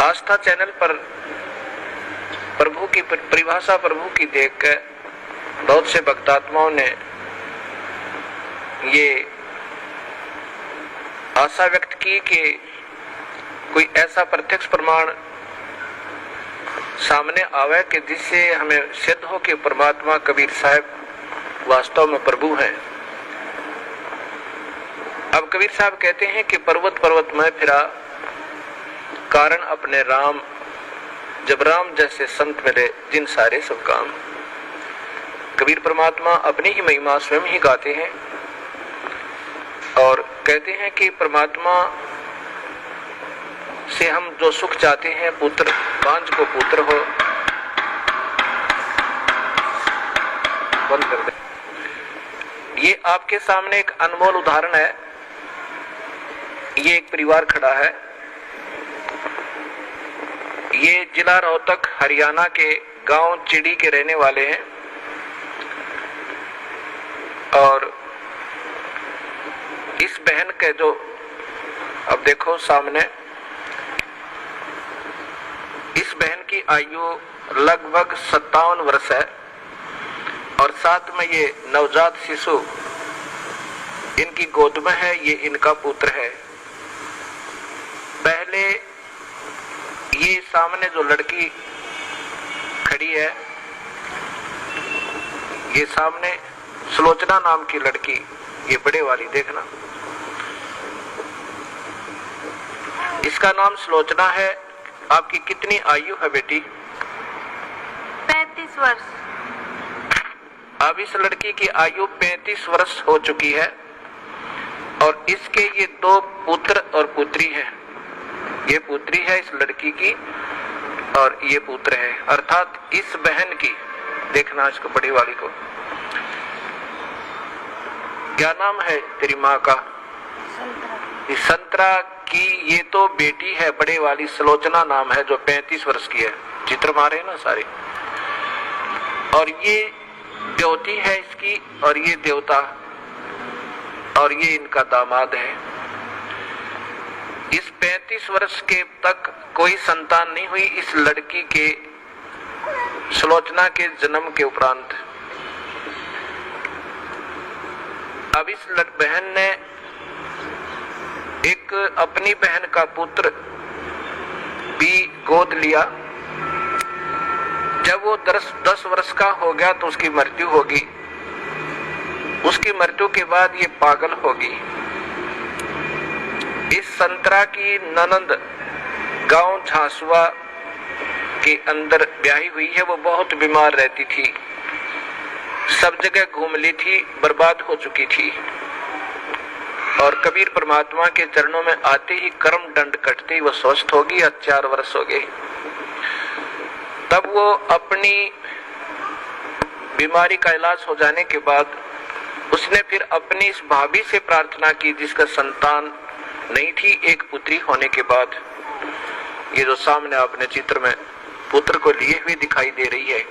आस्था channel पर प्रभु की परिभाषा प्रभु की देखकर बहुत से भक्तात्माओं ने ये आशा व्यक्त की कि कोई ऐसा प्रत्यक्ष प्रमाण सामने आवे कि जिससे हमें सिद्ध हो कि परमात्मा कबीर साहब वास्तव में प्रभु हैं। अब कबीर साहब कहते हैं कि पर्वत पर्वत में फिरा कारण अपने राम, जब राम जैसे संत मिले जिन सारे सब काम। कबीर परमात्मा अपनी ही महिमा स्वयं ही गाते हैं और कहते हैं कि परमात्मा से हम जो सुख चाहते हैं, पुत्र बांझ को पुत्र हो, बंद कर दे। ये आपके सामने एक अनमोल उदाहरण है। ये एक परिवार खड़ा है। ये जिला रोहतक हरियाणा के गांव चिड़ी के रहने वाले हैं और इस बहन के जो अब देखो सामने, इस बहन की आयु लगभग 57 वर्ष है और साथ में ये नवजात शिशु इनकी गोद में है। ये इनका पुत्र है। पहले ये सामने जो लड़की खड़ी है, ये सामने सुलोचना नाम की लड़की, ये बड़े वाली देखना, इसका नाम सुलोचना है। आपकी कितनी आयु है बेटी? 35 वर्ष। अब इस लड़की की आयु 35 वर्ष हो चुकी है और इसके ये 2 पुत्र और पुत्री हैं। ये पुत्री है इस लड़की की और ये पुत्र है, अर्थात इस बहन की, देखना इसको बड़ी वाली को, क्या नाम है तेरी माँ का? संतरा की ये तो बेटी है, बड़े वाली सुलोचना नाम है, जो 35 वर्ष की है। चित्र मारे ना सारे। और ये देवती है इसकी और ये देवता, और ये इनका दामाद है। इस 35 वर्ष के तक कोई संतान नहीं हुई इस लड़की के, सुलोचना के जन्म के उपरांत। अब इस बहन ने एक अपनी बहन का पुत्र भी गोद लिया। जब वो 10 वर्ष का हो गया तो उसकी मृत्यु होगी। उसकी मृत्यु के बाद ये पागल होगी। इस संतरा की ननंद गांव झांसुआ के अंदर ब्याही हुई है। वो बहुत बीमार रहती थी, सब जगह घूम ली थी, बर्बाद हो चुकी थी और कबीर परमात्मा के चरणों में आते ही कर्म दंड कटते ही वो स्वस्थ होगी। 4 वर्ष हो गए। तब वो अपनी बीमारी का इलाज हो जाने के बाद उसने फिर अपनी इस भाभी से प्रार्थना की जिसका संतान नहीं थी। एक पुत्री होने के बाद ये जो सामने आपने चित्र में पुत्र को लिए हुए दिखाई दे रही है।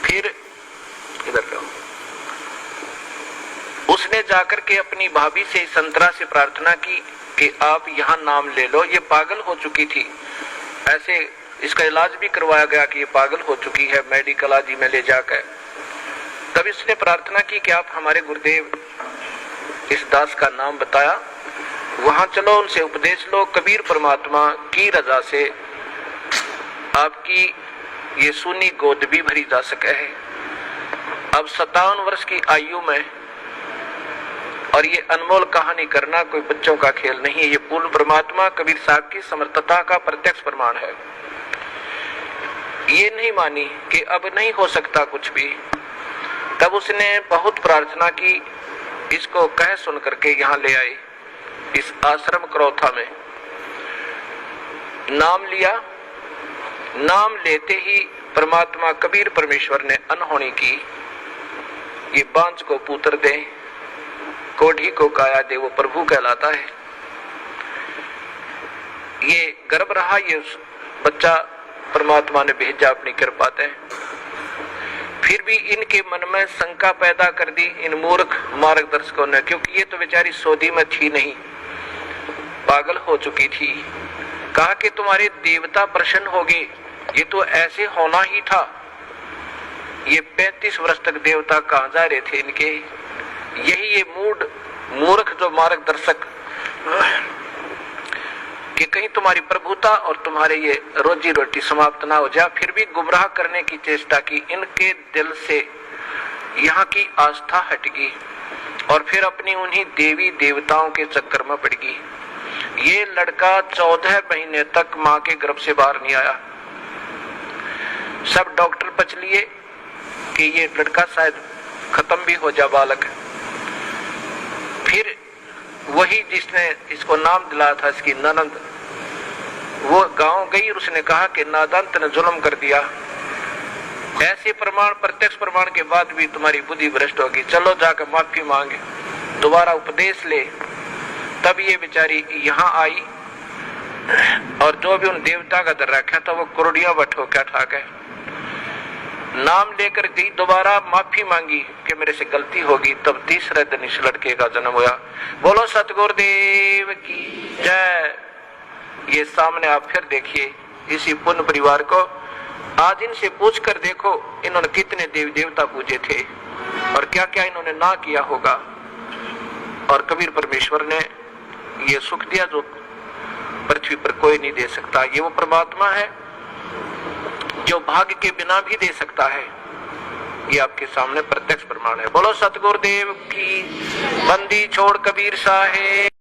फिर इधर का उसने जाकर के अपनी भाभी से, संतरा से प्रार्थना की कि आप यहाँ नाम ले लो। ये पागल हो चुकी थी, ऐसे इसका इलाज भी करवाया गया कि ये पागल हो चुकी है, मेडिकल आदि में ले जाकर। तब इसने प्रार्थना की कि आप हमारे गुरुदेव इस दास का नाम बताया, वहां चलो, उनसे उपदेश लो। कबीर परमात्मा की रजा से आपकी ये सूनी गोद भी भरी जा सके है। अब 57 वर्ष की आयु में, और ये अनमोल कहानी करना कोई बच्चों का खेल नहीं है। ये पूर्ण परमात्मा कबीर साहब की समर्थता का प्रत्यक्ष प्रमाण है। ये नहीं मानी कि अब नहीं हो सकता कुछ भी। तब उसने बहुत प्रार्थना की, इसको कह सुन करके यहाँ ले आए इस आश्रम करौथा में। नाम लिया। नाम लेते ही परमात्मा कबीर परमेश्वर ने अनहोनी की। ये बांझ को पुत्र दे, कोढ़ी को काया दे, वो प्रभु कहलाता है। ये गर्भ रहा, ये बच्चा परमात्मा ने भेजा अपनी कृपा से। फिर भी इनके मन में शंका पैदा कर दी इन मूर्ख मार्गदर्शकों ने, क्योंकि ये तो बेचारी सौदी में थी नहीं। पागल हो चुकी थी। कहा कि तुम्हारे देवता प्रसन्न हो गए, ये तो ऐसे होना ही था। ये 35 वर्ष तक देवता कहाँ जा रहे थे इनके। यही ये मूर्ख जो मार्गदर्शक कि कहीं तुम्हारी प्रभुता और तुम्हारे ये रोजी रोटी समाप्त ना हो जाए, फिर भी गुमराह करने की चेष्टा की। इनके दिल से यहाँ की आस्था हट गई और फिर अपनी उन्हीं देवी देवताओं के चक्कर में पड़ गई। ये लड़का 14 महीने तक मां के गर्भ से बाहर नहीं आया। सब डॉक्टर बच लिए कि ये लड़का शायद खत्म भी हो जा बालक। फिर वही जिसने इसको नाम दिलाया था, इसकी ननंद, वो गांव गई और उसने कहा कि नादान ने जुल्म कर दिया। ऐसे प्रमाण, प्रत्यक्ष प्रमाण के बाद भी तुम्हारी बुद्धि भ्रष्ट होगी, चलो जाकर माफी मांगे, दोबारा उपदेश ले। तब ये बेचारी यहाँ आई और जो भी उन देवता का दर रखा था वो कुर्डियां बठो क्या ठा गए। नाम लेकर गई, दोबारा माफी मांगी कि मेरे से गलती होगी। तब तीसरे दिन इस लड़के का जन्म हुआ। बोलो सतगुरुदेव की जय। ये सामने आप फिर देखिए इसी पुण्य परिवार को। आज इनसे पूछ कर देखो इन्होंने कितने देवी देवता पूजे थे और क्या क्या इन्होंने ना किया होगा। और कबीर परमेश्वर ने ये सुख दिया जो पृथ्वी पर कोई नहीं दे सकता। ये वो परमात्मा है जो भाग्य के बिना भी दे सकता है। ये आपके सामने प्रत्यक्ष प्रमाण है। बोलो सतगुरुदेव की। बंदी छोड़ कबीर साहेब।